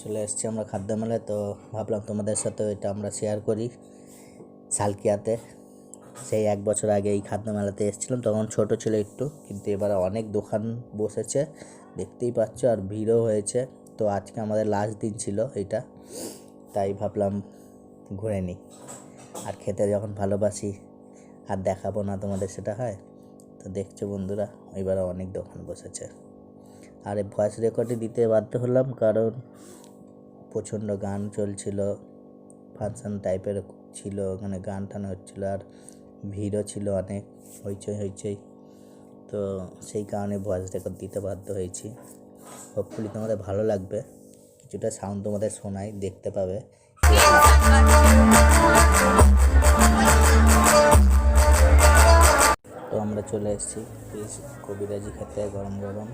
চলে এসেছি আমরা খাদ্য মেলায়, তো ভাবলাম তোমাদের সাথে এটা আমরা শেয়ার করি। সালকিয়াতে সেই 1 বছর আগে এই খাদ্য মেলাতে এসেছিলাম, তখন ছোট ছিল একটু, কিন্তু এবার অনেক দোকান বসেছে দেখতেই পাচ্ছ, আর ভিড়ও হয়েছে। তো আজকে আমাদের লাস্ট দিন ছিল এটা, তাই ভাবলাম ঘুরে নিই। আর খেতে যখন ভালোবাসি আর দেখাবো না তোমাদের, সেটা হয়। তো দেখছো বন্ধুরা, এবারে অনেক দোকান বসেছে। আর এই ভয়েস রেকর্ডে দিতে বাধ্য হলাম, কারণ প্রচণ্ড গান চলছিল, ফাংশন টাইপের ছিল, ওখানে গান টান হচ্ছিলো, আর ভিড়ও ছিল অনেক, হইচই। তো সেই কারণে ভয়েস রেকর্ড দিতে বাধ্য হয়েছি। হোপফুলি তোমাদের ভালো লাগবে, কিছুটা সাউন্ড তোমাদের শোনাই, দেখতে পাবে। তো আমরা চলে এসেছি ফিশ কবিরাজি খেতে, গরম গরম।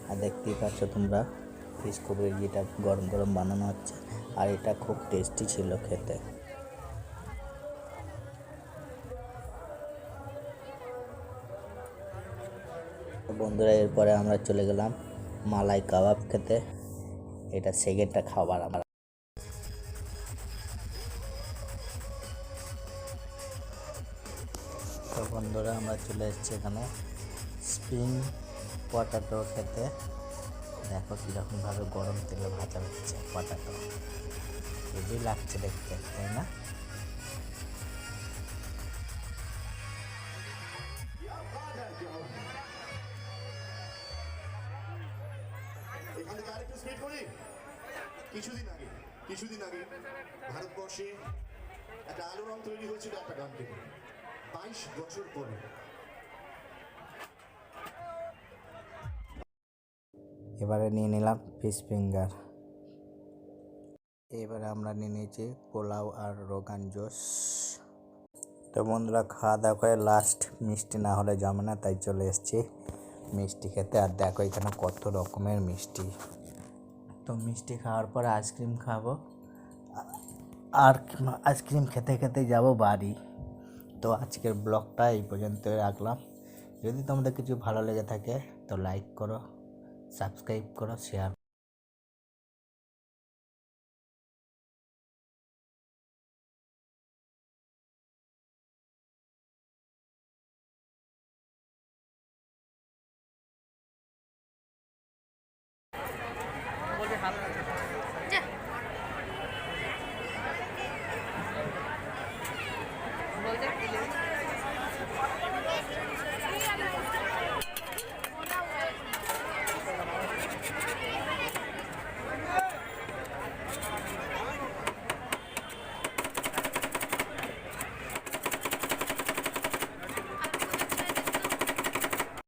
আর দেখতেই পাচ্ছ তোমরা, ফিশ কবিরাজিটা গরম গরম বানানো হচ্ছে, আর এটা খুব টেস্টি ছিল খেতে। বন্ধুরা, এরপরে আমরা চলে গেলাম মালাই কাবাব খেতে। এটা সেকেন্ডটা খাবার আমার। তো বন্ধুরা, আমরা চলে এসেছি এখানে স্প্রিং পটাটো খেতে। দেখো কীরকমভাবে গরম তেলে ভাজা হচ্ছে পটাটো, হেভি লাগছে দেখতে, তাই না? কিছুদিন আগে ভারতবর্ষে একটা আলোড়ন তৈরি হয়েছিল একটা গান থেকে, 22 বছর পরে। এবারে নিয়ে নিলাম ফিশ ফিঙ্গার। এবারে আমরা নিয়ে নিয়েছি পোলাও আর রোগান জোশ। তো বন্ধুরা, খাওয়া দাওয়া করে লাস্ট মিষ্টি না হলে জমে না, তাই চলে এসেছি মিষ্টি খেতে। আর দেখো এখানে কত রকমের মিষ্টি। তো মিষ্টি খাওয়ার পর আইসক্রিম খাবো, আর আইসক্রিম খেতে খেতে যাব বাড়ি। তো আজকের ব্লগটা এই পর্যন্তই রাখলাম। যদি তোমাদের কিছু ভালো লেগে থাকে তো লাইক করো, সাবস্ক্রাইব করো, শেয়ার